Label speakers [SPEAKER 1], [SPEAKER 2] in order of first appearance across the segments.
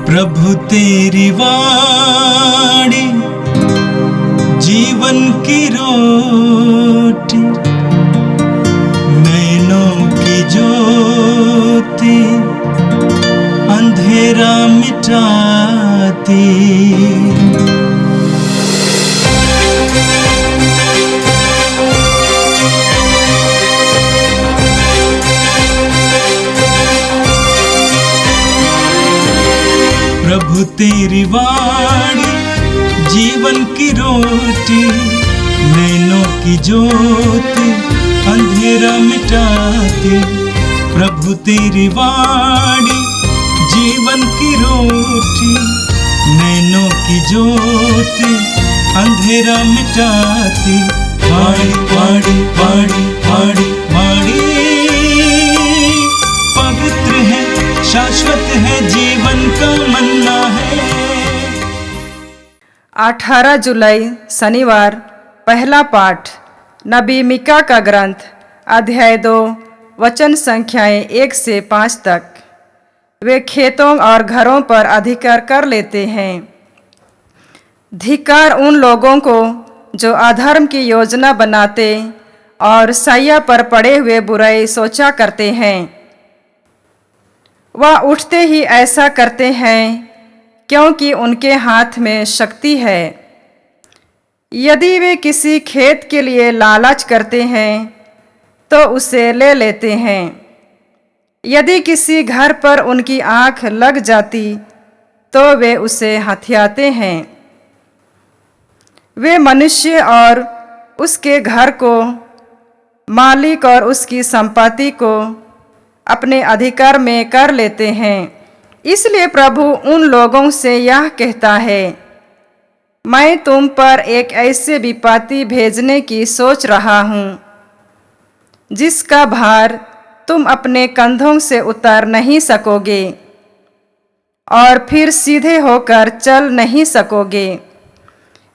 [SPEAKER 1] प्रभु तेरी वाणी जीवन की रोटी, नैनों की ज्योति अंधेरा मिटाती। प्रभु तेरी वाणी जीवन की रोटी, नैनों की ज्योति अंधेरा मिटाती। प्रभु तेरी वाणी जीवन की रोटी, नैनों की ज्योति अंधेरा मिटाती। वाणी वाणी वाणी वाणी वाणी पवित्र है, शाश्वत है, जीवन का मन्ना है।
[SPEAKER 2] 18 जुलाई शनिवार। पहला पाठ नबी मीका का ग्रंथ, अध्याय 2, वचन संख्याएं 1 से 5 तक। वे खेतों और घरों पर अधिकार कर लेते हैं। धिक्कार उन लोगों को जो अधर्म की योजना बनाते और सैया पर पड़े हुए बुराई सोचा करते हैं। वह उठते ही ऐसा करते हैं क्योंकि उनके हाथ में शक्ति है। यदि वे किसी खेत के लिए लालच करते हैं तो उसे ले लेते हैं। यदि किसी घर पर उनकी आंख लग जाती तो वे उसे हथियाते हैं। वे मनुष्य और उसके घर को, मालिक और उसकी संपत्ति को अपने अधिकार में कर लेते हैं। इसलिए प्रभु उन लोगों से यह कहता है, मैं तुम पर एक ऐसे विपत्ति भेजने की सोच रहा हूँ जिसका भार तुम अपने कंधों से उतार नहीं सकोगे और फिर सीधे होकर चल नहीं सकोगे।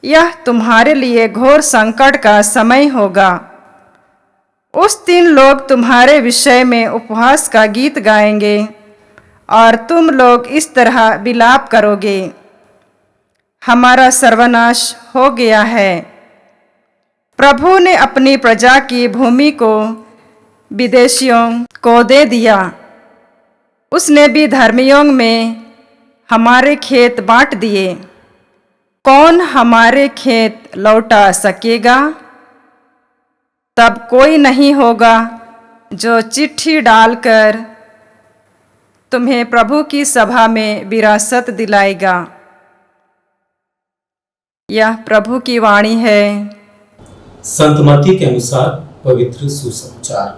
[SPEAKER 2] यह तुम्हारे लिए घोर संकट का समय होगा। उस दिन लोग तुम्हारे विषय में उपहास का गीत गाएंगे और तुम लोग इस तरह विलाप करोगे, हमारा सर्वनाश हो गया है। प्रभु ने अपनी प्रजा की भूमि को विदेशियों को दे दिया। उसने भी धर्मियों में हमारे खेत बांट दिए। कौन हमारे खेत लौटा सकेगा? तब कोई नहीं होगा जो चिट्ठी डालकर तुम्हें प्रभु की सभा में विरासत दिलाएगा। यह प्रभु की वाणी है।
[SPEAKER 3] संत मत्ती के अनुसार पवित्र सुसमाचार,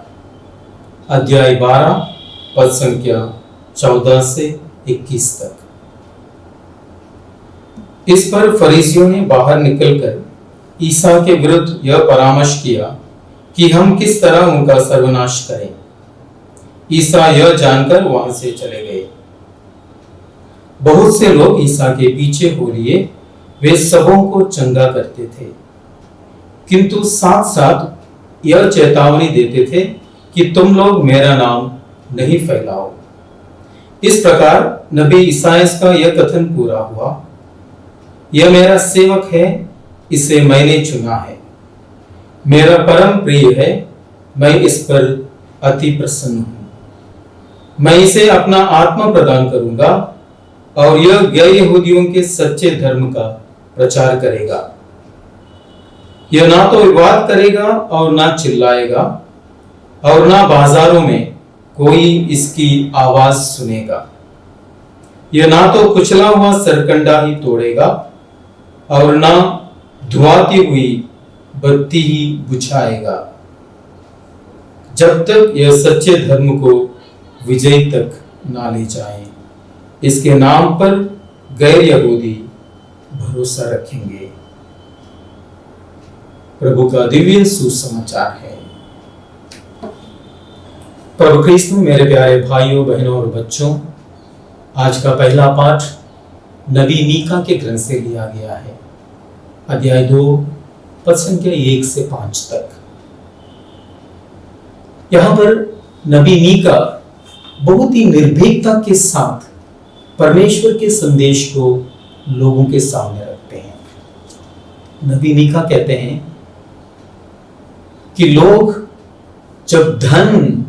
[SPEAKER 3] अध्याय 12, पद संख्या 14 से 21 तक। इस पर फरीसियों ने बाहर निकलकर ईसा के विरुद्ध यह परामर्श किया कि हम किस तरह उनका सर्वनाश करें। ईसा यह जानकर वहां से चले गए। बहुत से लोग ईसा के पीछे हो लिए वे सबों को चंगा करते थे, किंतु साथ साथ यह चेतावनी देते थे कि तुम लोग मेरा नाम नहीं फैलाओ। इस प्रकार नबी ईसायास का यह कथन पूरा हुआ, यह मेरा सेवक है, इसे मैंने चुना है, मेरा परम प्रिय है, मैं इस पर अति प्रसन्न हूं। मैं इसे अपना आत्मा प्रदान करूंगा और यह गैर यहूदियों के सच्चे धर्म का प्रचार करेगा। यह ना तो विवाद करेगा और ना चिल्लाएगा और ना बाजारों में कोई इसकी आवाज सुनेगा। यह ना तो कुचला हुआ सरकंडा ही तोड़ेगा और ना धुआती हुई बत्ती ही बुझाएगा, जब तक यह सच्चे धर्म को विजय तक ना ले जाए। इसके नाम पर गैर यहूदी भरोसा रखेंगे। प्रभु का दिव्य सुसमाचार है। प्रभु ख्रीस्त में मेरे प्यारे भाइयों, बहनों और बच्चों, आज का पहला पाठ नबी मीका के ग्रंथ से लिया गया है, अध्याय 2, पद संख्या 1 से 5 तक। यहां पर नबी मीका बहुत ही निर्भीकता के साथ परमेश्वर के संदेश को लोगों के सामने रखते हैं। नबी मीका कहते हैं कि लोग जब धन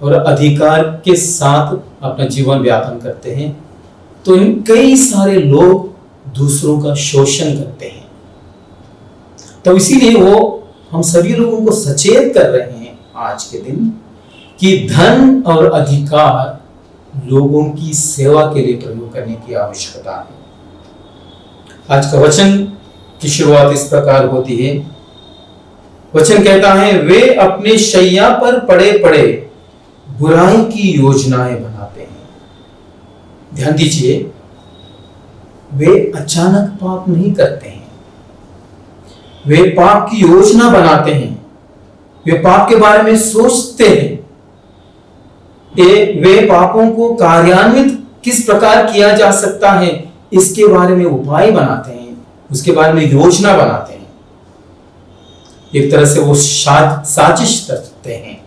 [SPEAKER 3] और अधिकार के साथ अपना जीवन व्यापन करते हैं तो कई सारे लोग दूसरों का शोषण करते हैं। तो इसीलिए वो हम सभी लोगों को सचेत कर रहे हैं आज के दिन कि धन और अधिकार लोगों की सेवा के लिए प्रयोग करने की आवश्यकता है। आज का वचन की शुरुआत इस प्रकार होती है। वचन कहता है, वे अपने शैया पर पड़े पड़े बुराई की योजनाएं बनाते हैं। ध्यान दीजिए, वे अचानक पाप नहीं करते हैं, वे पाप की योजना बनाते हैं, वे पाप के बारे में सोचते हैं, वे पापों को कार्यान्वित किस प्रकार किया जा सकता है इसके बारे में उपाय बनाते हैं, उसके बारे में योजना बनाते हैं। एक तरह से वो साजिश करते हैं।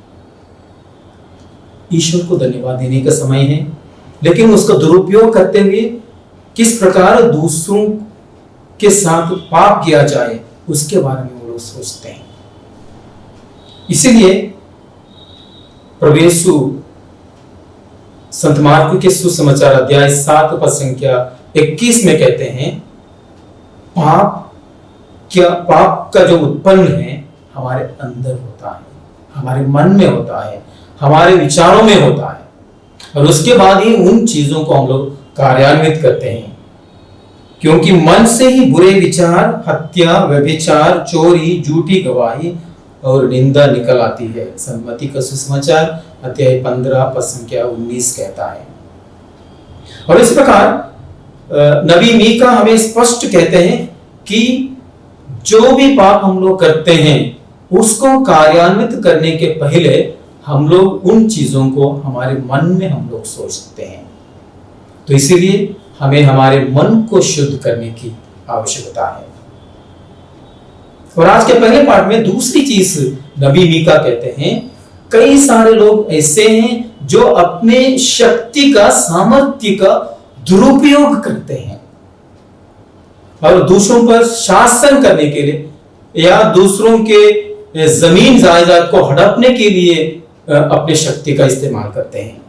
[SPEAKER 3] ईश्वर को धन्यवाद देने का समय है, लेकिन उसका दुरुपयोग करते हुए किस प्रकार दूसरों के साथ पाप किया जाए उसके बारे में वो लोग सोचते हैं। इसीलिए प्रभु यीशु संत मार्को के सुसमाचार अध्याय 7 पद संख्या 21 में कहते हैं, पाप का जो उत्पन्न है हमारे अंदर होता है, हमारे मन में होता है, हमारे विचारों में होता है, और उसके बाद ही उन चीजों को हम लोग कार्यान्वित करते हैं। क्योंकि मन से ही बुरे विचार, हत्या, व्यभिचार, चोरी, झूठी गवाही और निंदा निकल आती है। सम्मति का सुसमाचार अध्याय 15 पद संख्या 19 कहता है। और इस प्रकार नबी मीका हमें स्पष्ट कहते हैं कि जो भी पाप हम लोग करते हैं उसको कार्यान्वित करने के पहले हम लोग उन चीजों को हमारे मन में हम लोग सोचते हैं। तो इसीलिए हमें हमारे मन को शुद्ध करने की आवश्यकता है। और आज के पहले पाठ में दूसरी चीज नबी मीका कहते हैं, कई सारे लोग ऐसे हैं जो अपने शक्ति का, सामर्थ्य का दुरुपयोग करते हैं और दूसरों पर शासन करने के लिए या दूसरों के जमीन जायदाद को हड़पने के लिए अपने शक्ति का इस्तेमाल करते हैं।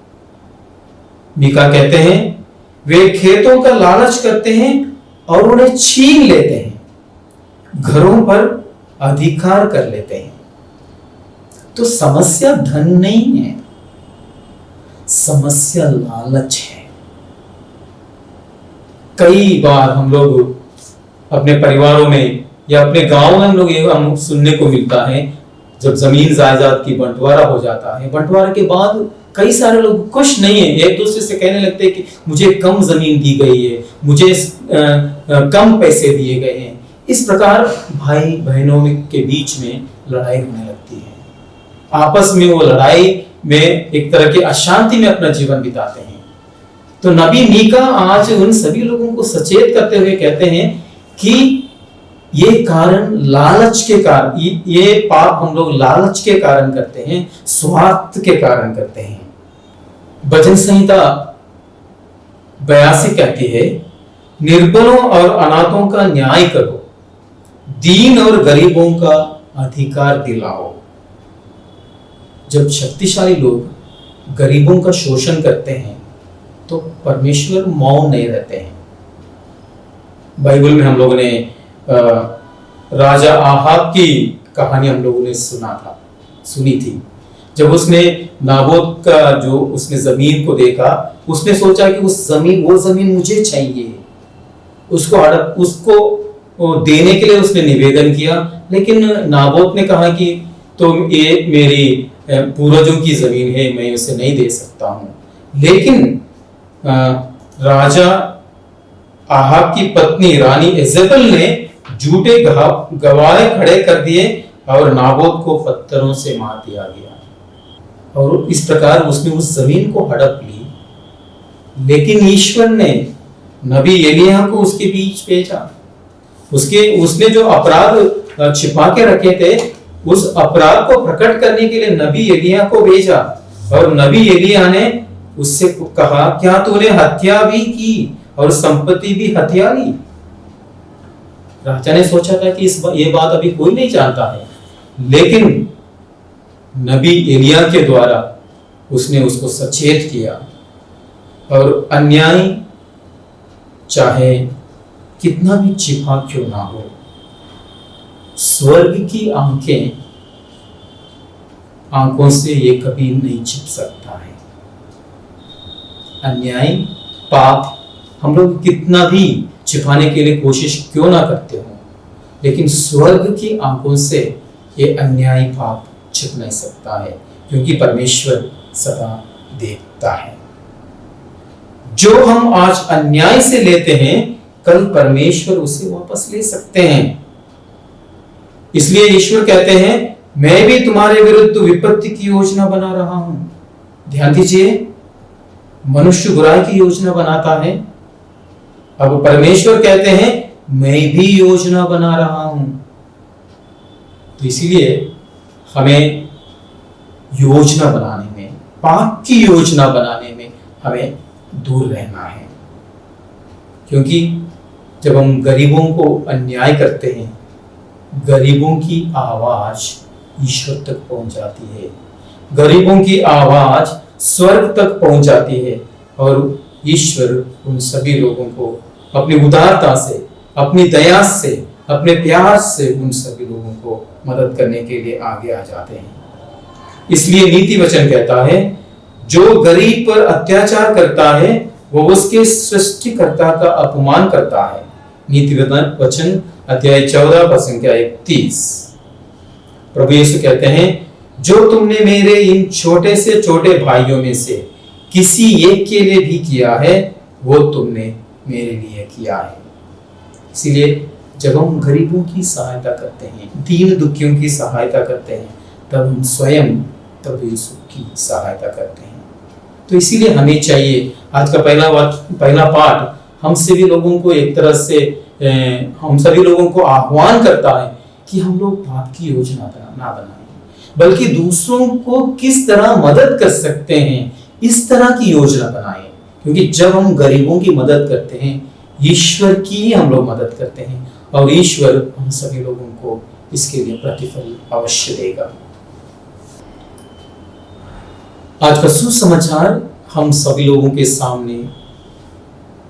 [SPEAKER 3] मीका कहते हैं, वे खेतों का लालच करते हैं और उन्हें छीन लेते हैं, घरों पर अधिकार कर लेते हैं। तो समस्या धन नहीं है, समस्या लालच है। कई बार हम लोग अपने परिवारों में या अपने गांव में हम सुनने को मिलता है, जब जमीन जायदाद की बंटवारा हो जाता है, बंटवारे के बाद कई सारे लोग खुश नहीं है, एक दूसरे से कहने लगते हैं कि मुझे कम जमीन दी गई है, मुझे कम पैसे दिए गए हैं। इस प्रकार भाई बहनों के बीच में लड़ाई होने लगती है। आपस में वो लड़ाई में एक तरह की अशांति में अपना जीवन बिताते हैं। तो नबी मीका आज उन सभी लोगों को सचेत करते हुए कहते हैं कि ये कारण लालच के कारण, ये पाप हम लोग लालच के कारण करते हैं, स्वार्थ के कारण करते हैं। भजन संहिता 82 कहती है, निर्बलों और अनाथों का न्याय करो, दीन और गरीबों का अधिकार दिलाओ। जब शक्तिशाली लोग गरीबों का शोषण करते हैं तो परमेश्वर मौन नहीं रहते हैं। बाइबल में हम लोगों ने राजा आहाब की कहानी हम लोगों ने सुनी थी। जब उसने नाबोत का जो उसने जमीन को देखा, उसने सोचा कि वो जमीन मुझे चाहिए, उसको देने के लिए उसने निवेदन किया। लेकिन नाबोत ने कहा कि तुम ये मेरी पूर्वजों की जमीन है, मैं उसे नहीं दे सकता हूं। लेकिन राजा आहाब की पत्नी रानी इजेबेल ने झूठे गवाह खड़े कर दिए और नाबोत को पत्थरों से मार दिया गया, और इस प्रकार उसने उस जमीन को हड़प ली। लेकिन ईश्वर ने नबी एलिय्याह को उसके बीच भेजा। उसने जो अपराध छिपा के रखे थे, उस अपराध को प्रकट करने के लिए नबी एलिय्याह को भेजा, और नबी एलिय्याह ने उससे कहा, क्या तूने हत्या भी की और संपत्ति भी हत्या ली? राजा ने सोचा था कि ये बात अभी कोई नहीं जानता है, लेकिन नबी एलिया के द्वारा उसने उसको सचेत किया। और अन्याय चाहे कितना भी छिपा क्यों ना हो, स्वर्ग की आंखों से ये कभी नहीं छिप सकता है। अन्याय, पाप हम लोग कितना भी छिपाने के लिए कोशिश क्यों ना करते हो, लेकिन स्वर्ग की आंखों से ये अन्याय पाप छिप नहीं सकता है, क्योंकि परमेश्वर सदा देखता है। जो हम आज अन्याय से लेते हैं, कल परमेश्वर उसे वापस ले सकते हैं। इसलिए ईश्वर कहते हैं, मैं भी तुम्हारे विरुद्ध विपत्ति की योजना बना रहा हूं। ध्यान दीजिए, मनुष्य बुराई की योजना बनाता है, अब परमेश्वर कहते हैं मैं भी योजना बना रहा हूं। तो इसीलिए हमें योजना बनाने में, पाप की योजना बनाने में हमें दूर रहना है। क्योंकि जब हम गरीबों को अन्याय करते हैं, गरीबों की आवाज ईश्वर तक पहुंच जाती है, गरीबों की आवाज स्वर्ग तक पहुंच जाती है, और ईश्वर उन सभी लोगों को अपनी उदारता से, अपनी दया से, अपने प्यार से उन सभी लोगों को मदद करने के लिए आगे आ जाते हैं। इसलिए नीति वचन कहता है, जो गरीब पर अत्याचार करता है वो उसके सृष्टिकर्ता का अपमान करता है। नीति वचन अध्याय 14 पद संख्या 31। प्रभु यीशु कहते हैं, जो तुमने मेरे इन छोटे से छोटे भाइयों में से किसी एक के लिए भी किया है, वो तुमने मेरे लिए किया है। इसीलिए जब हम गरीबों की सहायता करते हैं, दीन दुखियों की सहायता करते हैं, तब हम स्वयं प्रभु यीशु की सहायता करते हैं। तो इसीलिए हमें चाहिए, आज का पहला पाठ हम सभी लोगों को एक तरह से हम सभी लोगों को आह्वान करता है कि हम लोग पाप की योजना ना बनाएं, बल्कि दूसरों को किस तरह मदद कर सकते हैं इस तरह की योजना बनाएं। क्योंकि जब हम गरीबों की मदद करते हैं, ईश्वर की हम लोग मदद करते हैं, और ईश्वर हम सभी लोगों को इसके लिए प्रतिफल अवश्य देगा। आज का सुसमाचार हम सभी लोगों के सामने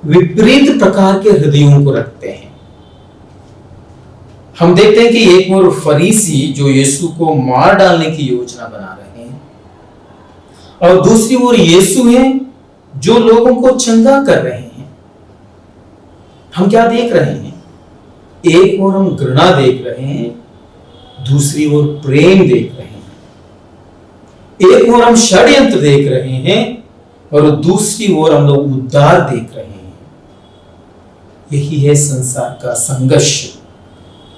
[SPEAKER 3] विपरीत प्रकार के हृदयों को रखते हैं। हम देखते हैं कि एक और फरीसी जो यीशु को मार डालने की योजना बना रहे हैं, और दूसरी ओर यीशु है जो लोगों को चंगा कर रहे हैं। हम क्या देख रहे हैं? एक ओर हम घृणा देख रहे हैं, दूसरी ओर प्रेम देख रहे हैं। एक ओर हम षड्यंत्र देख रहे हैं, और दूसरी ओर हम लोग उद्धार देख रहे हैं। यही है संसार का संघर्ष,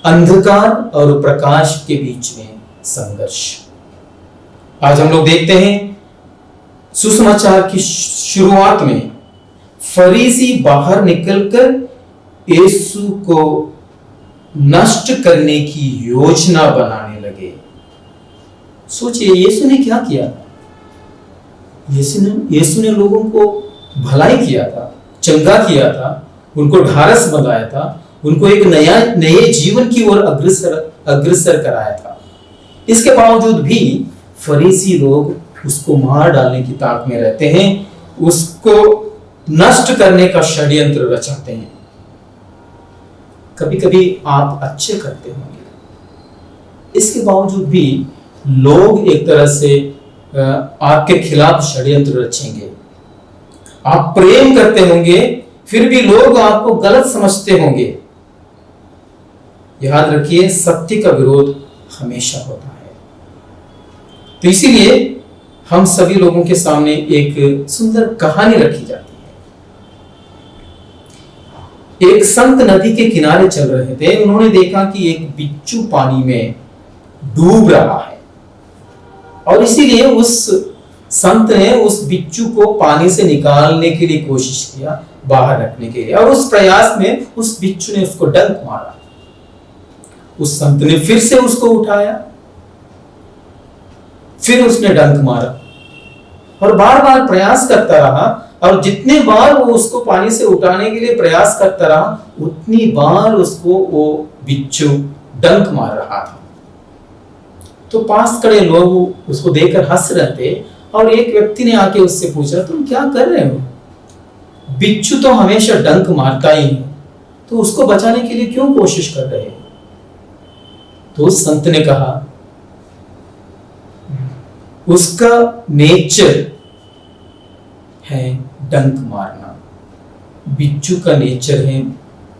[SPEAKER 3] अंधकार और प्रकाश के बीच में संघर्ष। आज हम लोग देखते हैं सुसमाचार की शुरुआत में फरीसी बाहर निकलकर यीशु को नष्ट करने की योजना बनाने लगे। सोचिए, यीशु ने क्या किया था? यीशु ने लोगों को भलाई किया था, चंगा किया था, उनको ढारस बंधाया था, उनको एक नए जीवन की ओर अग्रसर कराया था। इसके बावजूद भी फरीसी लोग उसको मार डालने की ताक में रहते हैं, उसको नष्ट करने का षड्यंत्र रचाते हैं। कभी कभी आप अच्छे करते होंगे, इसके बावजूद भी लोग एक तरह से आपके खिलाफ षड्यंत्र रचेंगे। आप प्रेम करते होंगे, फिर भी लोग आपको गलत समझते होंगे। याद रखिए, सत्य का विरोध हमेशा होता है। तो इसीलिए हम सभी लोगों के सामने एक सुंदर कहानी रखी जाती है। एक संत नदी के किनारे चल रहे थे। उन्होंने देखा कि एक बिच्छू पानी में डूब रहा है, और इसीलिए उस संत ने उस बिच्छू को पानी से निकालने के लिए कोशिश किया, बाहर रखने के लिए, और उस प्रयास में उस बिच्छू ने उसको डंक मारा। उस संत ने फिर से उसको उठाया, फिर उसने डंक मारा, और बार बार प्रयास करता रहा, और जितने बार वो उसको पानी से उठाने के लिए प्रयास करता रहा, उतनी बार उसको वो बिच्छू डंक मार रहा था। तो पास खड़े लोग उसको देखकर हंस रहे थे, और एक व्यक्ति ने आके उससे पूछा, तुम क्या कर रहे हो? बिच्छू तो हमेशा डंक मारता ही है, तो उसको बचाने के लिए क्यों कोशिश कर रहे हो? तो उस संत ने कहा, उसका नेचर है डंक मारना, बिच्छू का नेचर है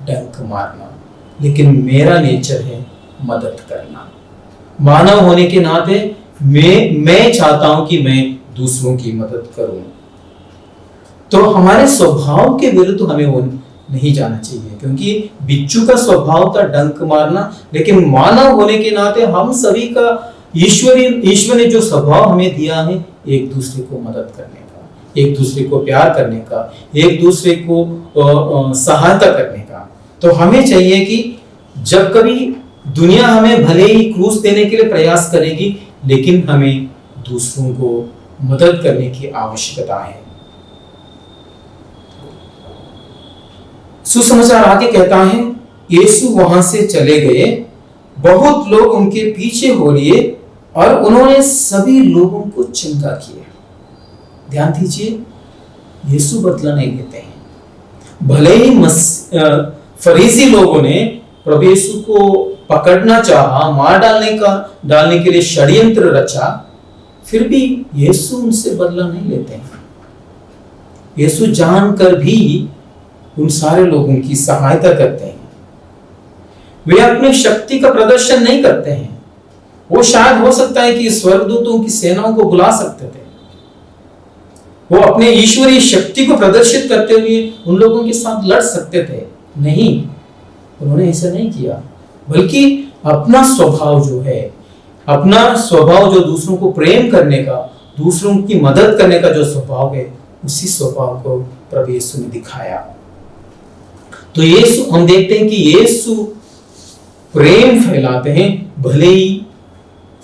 [SPEAKER 3] डंक मारना, लेकिन मेरा नेचर है मदद करना। मानव होने के नाते मैं चाहता हूं कि मैं दूसरों की मदद करूं। तो हमारे स्वभाव के विरुद्ध हमें वो नहीं जाना चाहिए, क्योंकि बिच्छू का स्वभाव था डंक मारना, लेकिन मानव होने के नाते हम सभी का ईश्वर ने जो स्वभाव हमें दिया है, एक दूसरे को मदद करने का, एक दूसरे को प्यार करने का, एक दूसरे को सहायता करने का। तो हमें चाहिए कि जब कभी दुनिया हमें भले ही क्रूस देने के लिए प्रयास करेगी, लेकिन हमें दूसरों को मदद करने की आवश्यकता है। सुसमाचार आगे कहता है, यीशु वहां से चले गए, बहुत लोग उनके पीछे हो लिए और उन्होंने सभी लोगों को चंगा किया। ध्यान दीजिए, यीशु बदला नहीं लेते हैं। भले ही फरीसी लोगों ने प्रभु यीशु को पकड़ना चाहा, मार डालने के लिए षड्यंत्र रचा, फिर भी यीशु उनसे बदला नहीं लेते हैं। यीशु जानकर भी उन सारे लोगों की सहायता करते हैं। वे अपनी शक्ति का प्रदर्शन नहीं करते हैं। वो शायद हो सकता है कि स्वर्गदूतों की सेनाओं को बुला सकते थे, वो अपने ईश्वरीय शक्ति को प्रदर्शित करते हुए उन लोगों के साथ लड़ सकते थे। नहीं, उन्होंने ऐसा नहीं किया, बल्कि अपना स्वभाव जो है, अपना स्वभाव जो दूसरों को प्रेम करने का, दूसरों की मदद करने का जो स्वभाव है, उसी स्वभाव को प्रभु यीशु ने दिखाया। तो यीशु, हम देखते हैं कि यीशु प्रेम फैलाते हैं, भले ही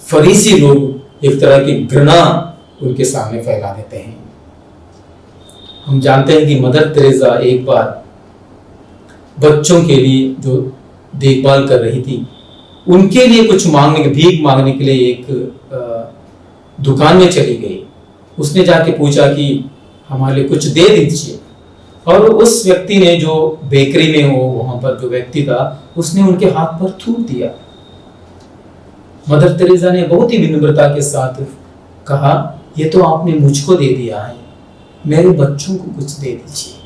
[SPEAKER 3] फरीसी लोग एक तरह की घृणा उनके सामने फैला देते हैं। हम जानते हैं कि मदर तेरेसा एक बार बच्चों के लिए जो देखभाल कर रही थी, उनके लिए कुछ भीख मांगने के लिए एक दुकान में चली गई। उसने जाके पूछा कि हमारे लिए कुछ दे दीजिए, और उस व्यक्ति ने, जो बेकरी में हो वहां पर जो व्यक्ति था, उसने उनके हाथ पर थूक दिया। मदर तेरेसा ने बहुत ही विनम्रता के साथ कहा, ये तो आपने मुझको दे दिया है, मेरे बच्चों को कुछ दे दीजिए।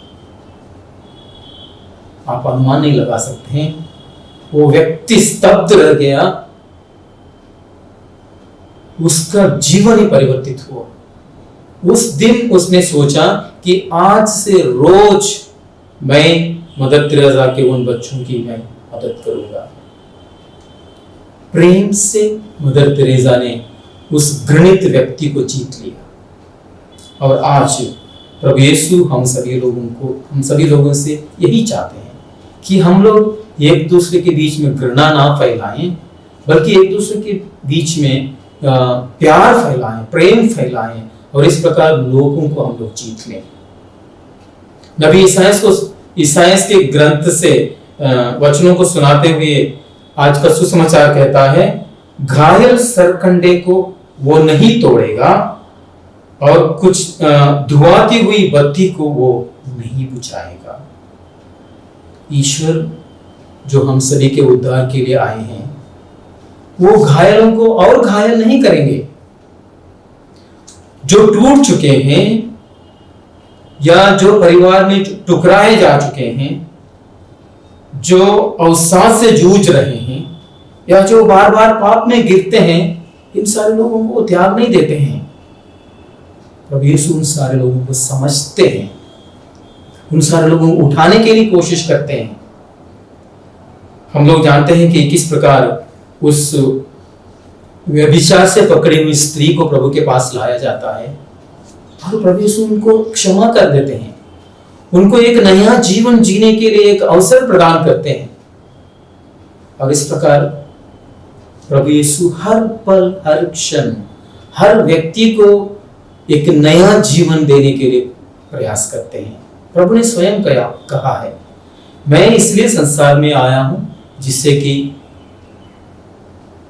[SPEAKER 3] आप अनुमान नहीं लगा सकते हैं, वो व्यक्ति स्तब्ध रह गया, उसका जीवन ही परिवर्तित हुआ। उस दिन उसने सोचा कि आज से रोज मैं मदर तेरेसा के उन बच्चों की मैं मदद करूंगा। प्रेम से मदर तेरेसा ने उस घृणित व्यक्ति को जीत लिया। और आज प्रभु यीशु हम सभी लोगों से यही चाहते हैं कि हम लोग एक दूसरे के बीच में घृणा ना फैलाएं, बल्कि एक दूसरे के बीच में प्यार फैलाएं, प्रेम फैलाएं, और इस प्रकार लोगों को हम लोग जीत लें। नबी ईसायास के ग्रंथ से वचनों को सुनाते हुए आज का सुसमाचार कहता है, घायल सरकंडे को वो नहीं तोड़ेगा और कुछ धुआती हुई बत्ती को वो नहीं बुझाएगा। ईश्वर जो हम सभी के उद्धार के लिए आए हैं, वो घायलों को और घायल नहीं करेंगे। जो टूट चुके हैं या जो परिवार में टुकराए जा चुके हैं, जो अवसाद से जूझ रहे हैं, या जो बार बार पाप में गिरते हैं, इन सारे लोगों को त्याग नहीं देते हैं। प्रभु यीशु उन सारे लोगों को समझते हैं, उन सारे लोगों को उठाने के लिए कोशिश करते हैं। हम लोग जानते हैं कि किस प्रकार उस व्यभिचार से पकड़ी हुई स्त्री को प्रभु के पास लाया जाता है, और प्रभु यीशु उनको क्षमा कर देते हैं, उनको एक नया जीवन जीने के लिए एक अवसर प्रदान करते हैं। और इस प्रकार प्रभु यीशु हर पल, हर क्षण, हर व्यक्ति को एक नया जीवन देने के लिए प्रयास करते हैं। प्रभु ने स्वयं कहा है, मैं इसलिए संसार में आया हूं जिससे कि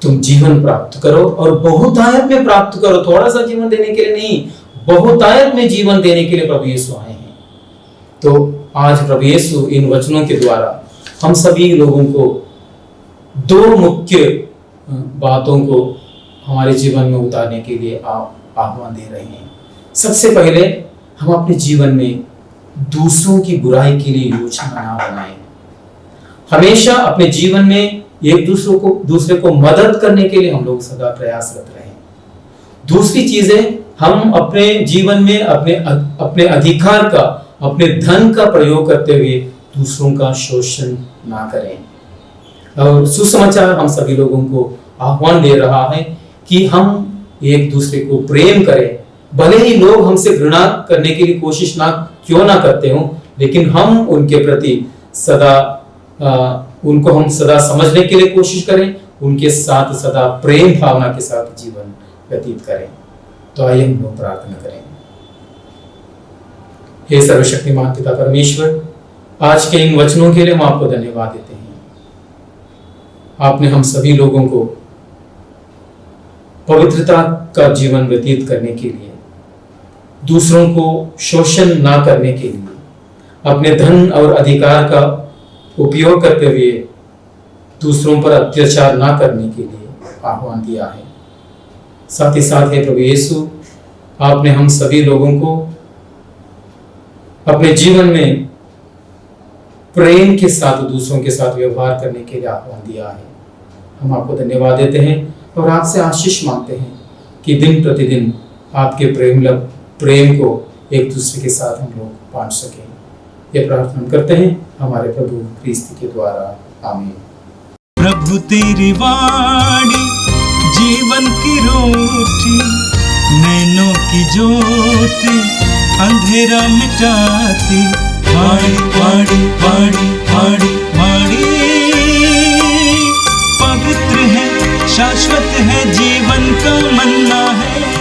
[SPEAKER 3] तुम जीवन प्राप्त करो और बहुतायत में प्राप्त करो। थोड़ा सा जीवन देने के लिए नहीं, बहुतायत में जीवन देने के लिए प्रभु यीशु आए हैं। तो आज प्रभु यीशु इन वचनों के द्वारा हम सभी लोगों को दो मुख्य बातों को हमारे जीवन में उतारने के लिए आह्वान दे रहे हैं। सबसे पहले हम अपने जीवन में दूसरों की बुराई के लिए योजना ना बनाएं। हमेशा अपने जीवन में एक दूसरे को मदद करने के लिए हम लोग सदा प्रयासरत रहें। दूसरी चीजें, हम अपने जीवन में अपने अधिकार का, अपने धन का प्रयोग करते हुए दूसरों का शोषण ना करें। और सुसमाचार हम सभी लोगों को आह्वान दे रहा है कि हम एक दूसरे को प्रेम करें। भले ही लोग हमसे घृणा करने के लिए कोशिश क्यों ना करते हो, लेकिन हम उनके प्रति उनको हम सदा समझने के लिए कोशिश करें, उनके साथ सदा प्रेम भावना के साथ जीवन व्यतीत करें। तो आइए हम लोग प्रार्थना करें। हे सर्वशक्तिमान पिता परमेश्वर, आज के इन वचनों के लिए हम आपको धन्यवाद देते हैं। आपने हम सभी लोगों को पवित्रता का जीवन व्यतीत करने के लिए, दूसरों को शोषण ना करने के लिए, अपने धन और अधिकार का उपयोग करते हुए दूसरों पर अत्याचार ना करने के लिए आह्वान दिया है। साथ ही साथ हे प्रभु यीशु, आपने हम सभी लोगों को अपने जीवन में प्रेम के साथ दूसरों के साथ व्यवहार करने के लिए आह्वान दिया है। हम आपको धन्यवाद देते हैं और आपसे आशीष मांगते हैं कि दिन प्रतिदिन आपके प्रेम को एक दूसरे के साथ हम लोग बांट सकें। ये प्रार्थना करते हैं हमारे प्रभु क्रिस्त के द्वारा, आमीन।
[SPEAKER 1] प्रभु तेरी वाणी जीवन की रोटी, नैनों की ज्योति अंधेरा मिटाती। वाणी वाणी वाणी वाणी वाणी पवित्र है, शाश्वत है, जीवन का मन्ना है।